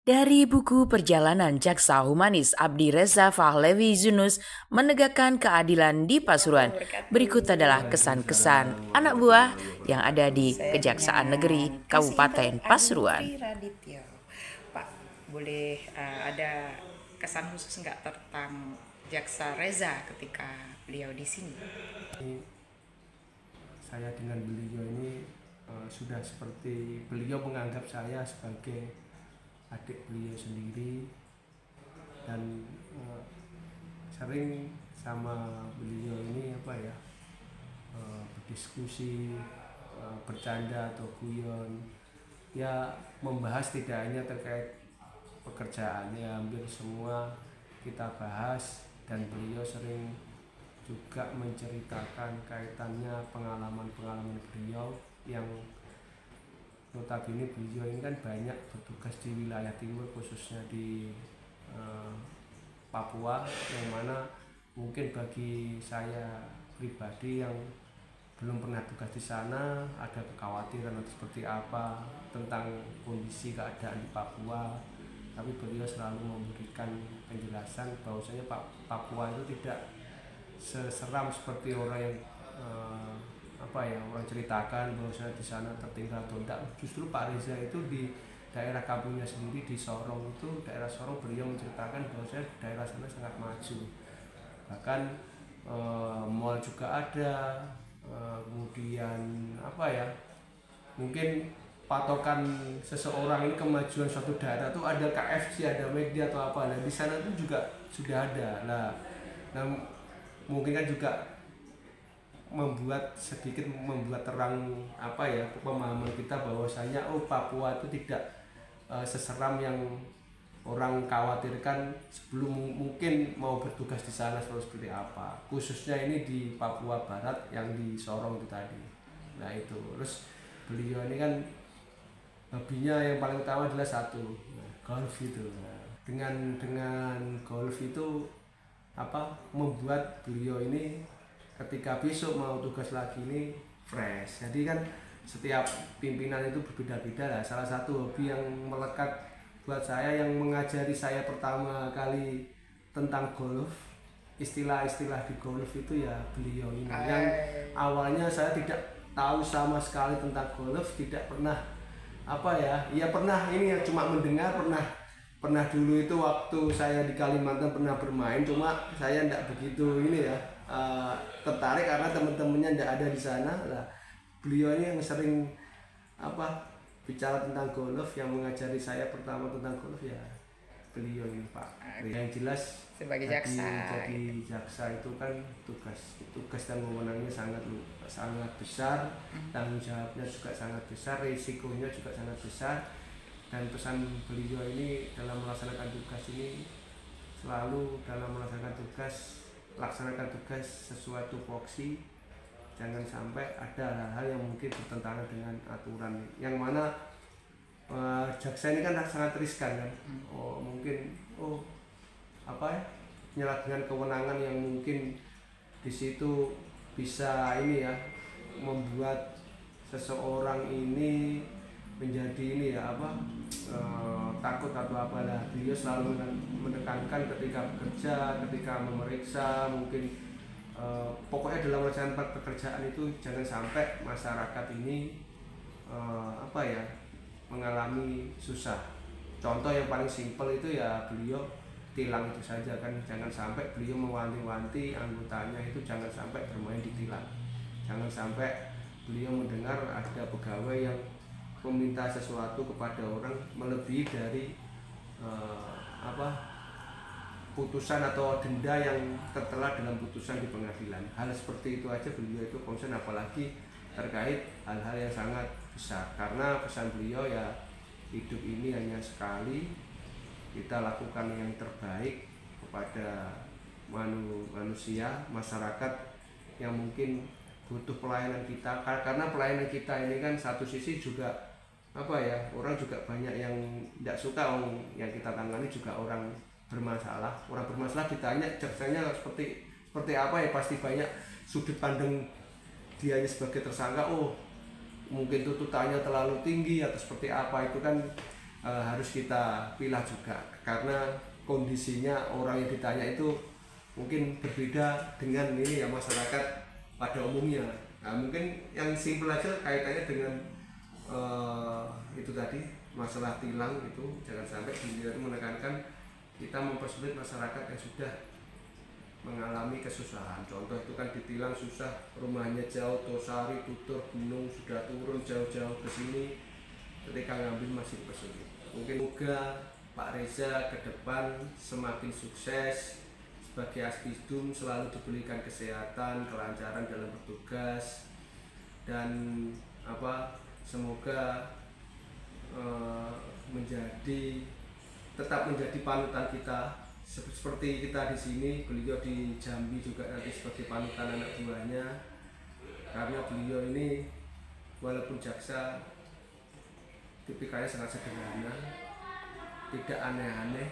Dari buku Perjalanan Jaksa Humanis Abdi Reza Fahlevi Yunus menegakkan keadilan di Pasuruan. Berikut adalah kesan-kesan anak buah yang ada di Kejaksaan Negeri Kabupaten Pasuruan. Pak, boleh ada kesan khusus nggak tentang Jaksa Reza ketika beliau di sini? Saya dengan beliau ini sudah seperti beliau menganggap saya sebagai adik beliau sendiri, dan sering sama beliau ini berdiskusi, bercanda atau guyon, ya membahas tidak hanya terkait pekerjaannya, hampir semua kita bahas, dan beliau sering juga menceritakan kaitannya pengalaman-pengalaman beliau yang notabene beliau ini kan banyak bertugas di wilayah timur, khususnya di Papua, yang mana mungkin bagi saya pribadi yang belum pernah tugas di sana ada kekhawatiran atau seperti apa tentang kondisi keadaan di Papua, tapi beliau selalu memberikan penjelasan bahwasanya Papua itu tidak seseram seperti orang yang orang ceritakan bahwasanya di sana tertinggal atau tidak. Justru Pak Reza itu di daerah kampungnya sendiri di Sorong, itu daerah Sorong, beliau menceritakan bahwasanya daerah sana sangat maju, bahkan mall juga ada, kemudian mungkin patokan seseorang ini kemajuan suatu daerah tuh ada KFC, ada McD atau apa. Nah di sana itu juga sudah ada. Nah mungkin kan juga sedikit membuat terang pemahaman kita bahwasanya Papua itu tidak seseram yang orang khawatirkan sebelum mungkin mau bertugas di sana seperti apa, khususnya ini di Papua Barat yang di Sorong itu tadi. Nah itu, terus beliau ini kan hobinya yang paling utama adalah golf itu. Nah, dengan golf itu membuat beliau ini ketika besok mau tugas lagi ini fresh. Jadi kan setiap pimpinan itu berbeda-beda lah. Salah satu hobi yang melekat buat saya, yang mengajari saya pertama kali tentang golf, istilah-istilah di golf itu ya beliau ini. Yang awalnya saya tidak tahu sama sekali tentang golf, tidak pernah pernah ini ya, cuma mendengar, pernah dulu itu waktu saya di Kalimantan pernah bermain, cuma saya tidak begitu tertarik karena teman-temannya tidak ada di sana. Nah, beliau ini yang sering bicara tentang golf, yang mengajari saya pertama tentang golf ya beliau ini, Pak. Yang jelas sebagai jaksa, jadi jaksa itu kan tugas dan wewenangnya sangat besar, tanggung jawabnya juga sangat besar, risikonya juga sangat besar. Dan pesan beliau ini dalam melaksanakan tugas ini selalu laksanakan tugas sesuai tupoksi, jangan sampai ada hal-hal yang mungkin bertentangan dengan aturan, yang mana jaksa ini kan sangat riskan kan. Penyalahgunaan kewenangan yang mungkin di situ bisa membuat seseorang ini menjadi takut atau apalah. Beliau selalu menekankan ketika bekerja, ketika memeriksa, mungkin pokoknya dalam melaksanakan pekerjaan itu jangan sampai masyarakat ini mengalami susah. Contoh yang paling simpel itu ya beliau tilang itu saja kan. Jangan sampai beliau mewanti-wanti anggotanya itu jangan sampai bermain di tilang. Jangan sampai beliau mendengar ada pegawai yang meminta sesuatu kepada orang melebihi dari putusan atau denda yang tertera dalam putusan di pengadilan. Hal seperti itu aja beliau itu concern, apalagi terkait hal-hal yang sangat besar. Karena pesan beliau ya, hidup ini hanya sekali, kita lakukan yang terbaik kepada manusia, masyarakat yang mungkin butuh pelayanan kita. Karena pelayanan kita ini kan satu sisi juga orang juga banyak yang tidak suka yang kita tangani juga orang bermasalah ditanya jaksanya seperti apa ya, pasti banyak sudut pandang dianya sebagai tersangka. Mungkin tuntutannya terlalu tinggi atau seperti apa, itu kan harus kita pilah juga, karena kondisinya orang yang ditanya itu mungkin berbeda dengan ini ya masyarakat pada umumnya. Nah, mungkin yang simpel aja kaitannya dengan itu tadi masalah tilang itu, jangan sampai beliau menekankan kita mempersulit masyarakat yang sudah mengalami kesusahan. Contoh itu kan ditilang susah, rumahnya jauh, Tosari, Tutur, Gunung, sudah turun jauh-jauh ke sini, ketika ngambil masih kesulitan. Mungkin moga Pak Reza ke depan semakin sukses sebagai Aspidum, selalu diberikan kesehatan, kelancaran dalam bertugas, dan semoga tetap menjadi panutan kita, seperti kita di sini, beliau di Jambi juga nanti sebagai panutan anak buahnya, karena beliau ini walaupun jaksa tipikalnya sangat sederhana, tidak aneh-aneh,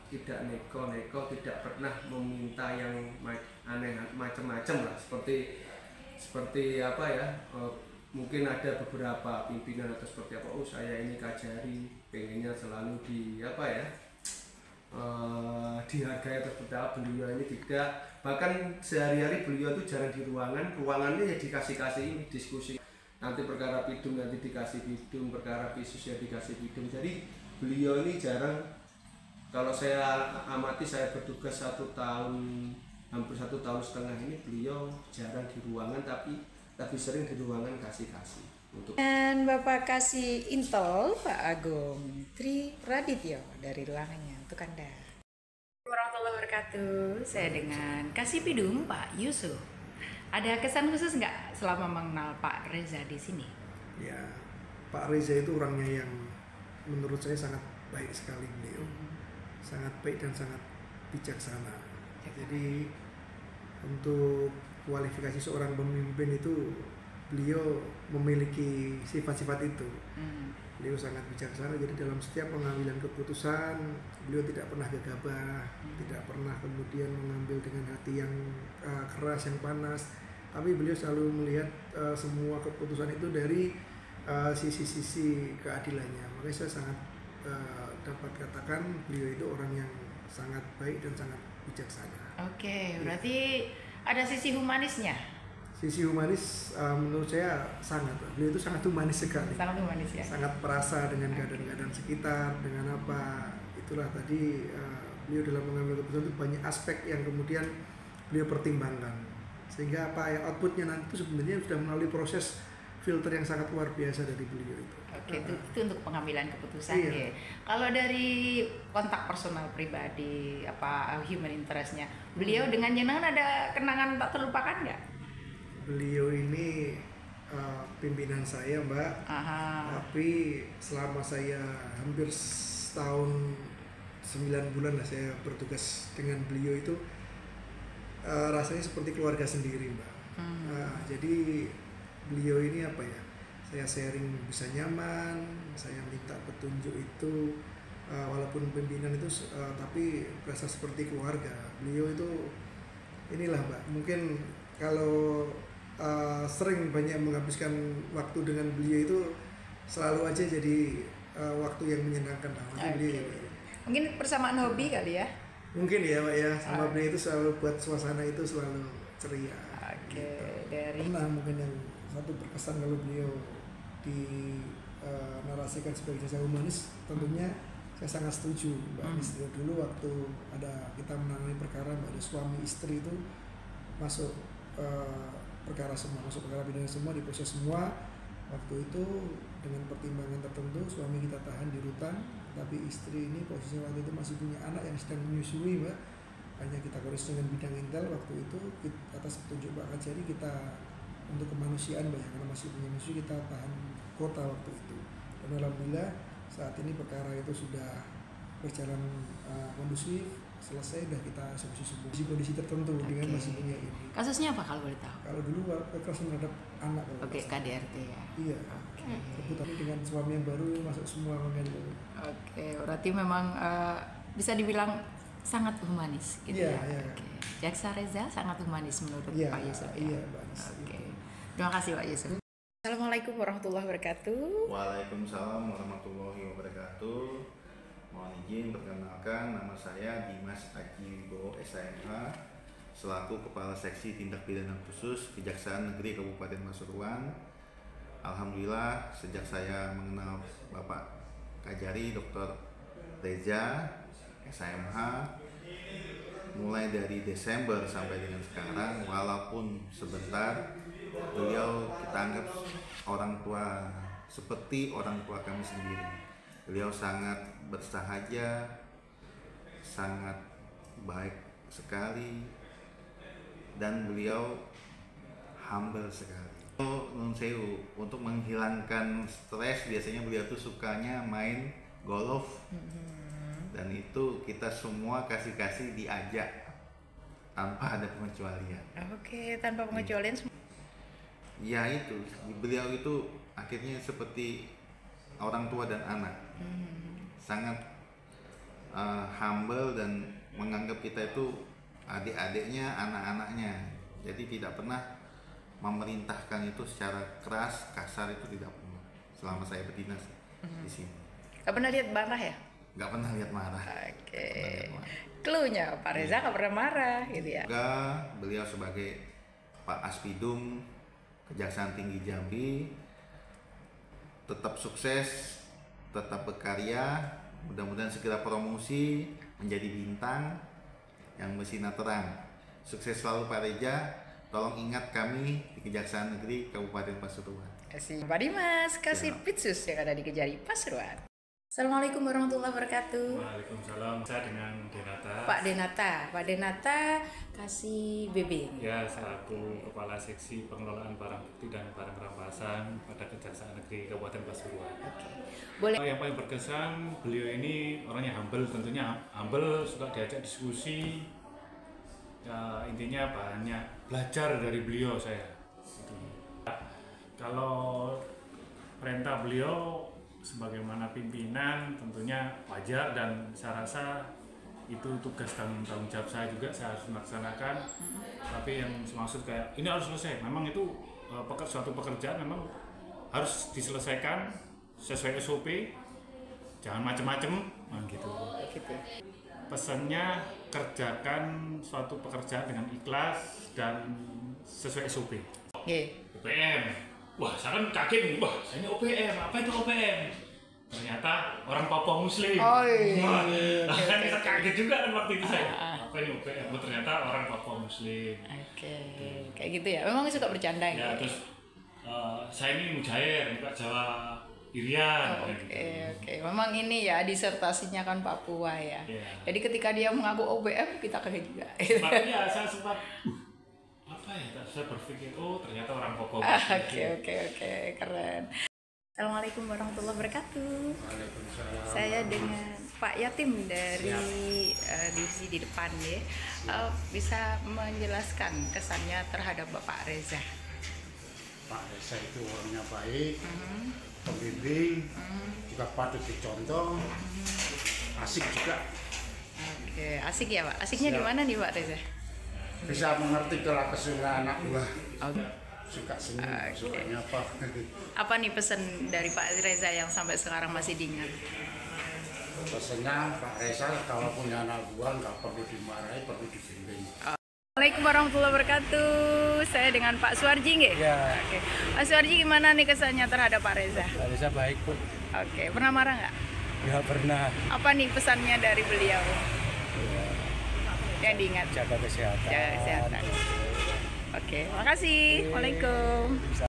tidak neko-neko, tidak pernah meminta yang aneh macam-macam lah, seperti mungkin ada beberapa pimpinan atau seperti apa, saya ini Kajari pengennya selalu dihargai atau seperti apa. Beliau ini tidak, bahkan sehari-hari beliau itu jarang di ruangannya ya dikasih ini diskusi, nanti perkara pidum nanti dikasih pidum, perkara pisus ya dikasih pidum. Jadi beliau ini jarang, kalau saya amati, saya bertugas 1 tahun, hampir 1,5 tahun ini, beliau jarang di ruangan, tapi lebih sering di ruangan kasih-kasih. Dan Bapak kasih Intel Pak Agung Tri Radityo dari ruangannya untuk Anda. Warahmatullahi wabarakatuh. Saya dengan Kasih Pidum Pak Yusuf. Ada kesan khusus nggak selama mengenal Pak Reza di sini? Ya, Pak Reza itu orangnya yang menurut saya sangat baik sekali, beliau sangat baik dan sangat bijaksana. Jadi untuk kualifikasi seorang pemimpin itu beliau memiliki sifat-sifat itu. Beliau sangat bijaksana, jadi dalam setiap pengambilan keputusan beliau tidak pernah gegabah, tidak pernah kemudian mengambil dengan hati yang keras, yang panas, tapi beliau selalu melihat semua keputusan itu dari sisi-sisi keadilannya. Makanya saya sangat dapat katakan beliau itu orang yang sangat baik dan sangat bijaksana. Oke, berarti ada sisi humanisnya. Sisi humanis menurut saya sangat, beliau itu sangat humanis sekali. Sangat humanis ya. Sangat perasa dengan keadaan-keadaan sekitar, dengan apa. Itulah tadi beliau dalam mengambil keputusan itu banyak aspek yang kemudian beliau pertimbangkan. Sehingga apa yang outputnya nanti itu sebenarnya sudah melalui proses filter yang sangat luar biasa dari beliau itu. Oke, itu untuk pengambilan keputusan. Iya. Ya. Kalau dari kontak personal pribadi, human interestnya, beliau dengan jenengan ada kenangan tak terlupakan nggak? Beliau ini pimpinan saya, Mbak. Tapi selama saya hampir setahun 9 bulan lah saya bertugas dengan beliau itu rasanya seperti keluarga sendiri, Mbak. Jadi beliau ini saya sharing bisa nyaman, saya minta petunjuk itu walaupun pimpinan itu tapi berasa seperti keluarga. Beliau itu inilah, Mbak, mungkin kalau sering banyak menghabiskan waktu dengan beliau itu selalu aja jadi waktu yang menyenangkan lah. Mungkin persamaan hobi kali ya? Mungkin ya, Pak ya, sama beliau itu selalu buat suasana itu selalu ceria. Dari mungkin yang satu berkesan kalau beliau dinarasikan sebagai jasa humanis, tentunya saya sangat setuju, Mbak. Dulu waktu kita menangani perkara, Mbak, ada suami istri itu masuk perkara pidana semua, diproses semua. Waktu itu dengan pertimbangan tertentu suami kita tahan di rutan, tapi istri ini posisinya waktu itu masih punya anak yang sedang menyusui, Mbak. Hanya kita koordinasi dengan bidang intel waktu itu atas petunjuk Pak Kajari, kita untuk kemanusiaan, Mbak, karena masih punya musuh, kita tahan kota waktu itu. Dan alhamdulillah saat ini perkara itu sudah berjalan kondusif, selesai, dan kita eksekusi semua kondisi tertentu dengan masih punya ini. Kasusnya apa kalau boleh tahu? Kalau dulu kekerasan terhadap anak. KDRT ya. Iya. Kebetulan dengan suami yang baru masuk semua mengenai. Berarti memang bisa dibilang sangat humanis gitu ya. Jaksa Reza sangat humanis menurut Pak Yusuf ya. Iya, Mbak. Terima kasih Pak Yusuf. Assalamualaikum warahmatullahi wabarakatuh. Waalaikumsalam warahmatullahi wabarakatuh. Mohon izin perkenalkan, nama saya Dimas Aji Wibowo SMH selaku Kepala Seksi Tindak Pidana Khusus Kejaksaan Negeri Kabupaten Pasuruan. Alhamdulillah sejak saya mengenal Bapak Kajari Dr. Reza SMH mulai dari Desember sampai dengan sekarang, walaupun sebentar, beliau kita anggap orang tua seperti orang tua kami sendiri. Beliau sangat bersahaja, sangat baik sekali, dan beliau humble sekali. Nun sewu, untuk menghilangkan stres biasanya beliau tuh sukanya main golf. Dan itu kita semua kasih diajak tanpa ada pengecualian. Oke, tanpa pengecualian. Ya itu, beliau itu akhirnya seperti orang tua dan anak. Sangat humble dan menganggap kita itu adik-adiknya, anak-anaknya. Jadi tidak pernah memerintahkan itu secara keras, kasar, itu tidak pernah. Selama saya berdinas di sini. Gak pernah lihat marah ya? Nggak pernah lihat marah. Oke. Cluenya Pak Reza nggak pernah marah gitu ya? Beliau sebagai Pak Aspidum Kejaksaan Tinggi Jambi tetap sukses, tetap berkarya, mudah-mudahan segera promosi menjadi bintang yang bersinar terang. Sukses selalu Pak Reza. Tolong ingat kami di Kejaksaan Negeri Kabupaten Pasuruan. Kasih Pak Dimas, kasih Pitsus yang ada di Kejari Pasuruan. Assalamualaikum warahmatullahi wabarakatuh. Waalaikumsalam. Saya dengan Denata. Pak Denata kasih BB. Ya, selaku Kepala Seksi Pengelolaan Barang Bukti dan Barang Rampasan pada Kejaksaan Negeri Kabupaten Pasuruan. Oke. Boleh. Yang paling berkesan, beliau ini orangnya humble, tentunya humble, suka diajak diskusi. Ya, intinya banyak belajar dari beliau saya. Kalau perintah beliau sebagaimana pimpinan tentunya wajar, dan saya rasa itu tugas tanggung jawab saya juga, saya harus melaksanakan. Tapi yang maksud kayak ini harus selesai, memang itu suatu pekerjaan memang harus diselesaikan sesuai SOP, jangan macem-macem gitu. Pesannya kerjakan suatu pekerjaan dengan ikhlas dan sesuai SOP. OPM. Wah, saya kan kaget nih, wah saya ini OPM, apa itu OPM? Ternyata orang Papua Muslim. Oh iya. Wah, kan kita kaget juga kan waktu itu saya. Apa ini OPM? Oh, ternyata orang Papua Muslim. Oke, kayak gitu ya. Memang suka bercanda ya. Ya, Terus saya ini Mujair, bukan Jawa Irian. Oke. Memang ini ya disertasinya kan Papua ya. Yeah. Jadi ketika dia mengaku OPM kita kaget juga. Makanya saya sempat apa ya? Saya berpikir ternyata orang Papua Muslim. Oke, keren. Assalamualaikum warahmatullahi wabarakatuh. Waalaikumsalam. Saya dengan Pak Yatim dari divisi di depan ya. Bisa menjelaskan kesannya terhadap Bapak Reza. Pak Reza itu orangnya baik, pembimbing, juga patut dicontoh, asik juga. Oke, asik ya Pak. Asiknya di mana nih Pak Reza? Bisa mengerti kelah kesah anak buah. Suka senyum, sukanya apa? Apa nih pesan dari Pak Reza yang sampai sekarang masih diingat? Pesannya Pak Reza kalau punya anak buah nggak perlu dimarahi, perlu dibimbing. Assalamualaikum warahmatullahi wabarakatuh. Saya dengan Pak Suwarji nggih? Ya, Oke. Pak Suwarji, gimana nih kesannya terhadap Pak Reza? Pak Reza baik, Bu. Oke, pernah marah nggak? Ya pernah. Apa nih pesannya dari beliau? Yang diingat? Jaga kesehatan. Jaga kesehatan. Oke, makasih. Waalaikumsalam.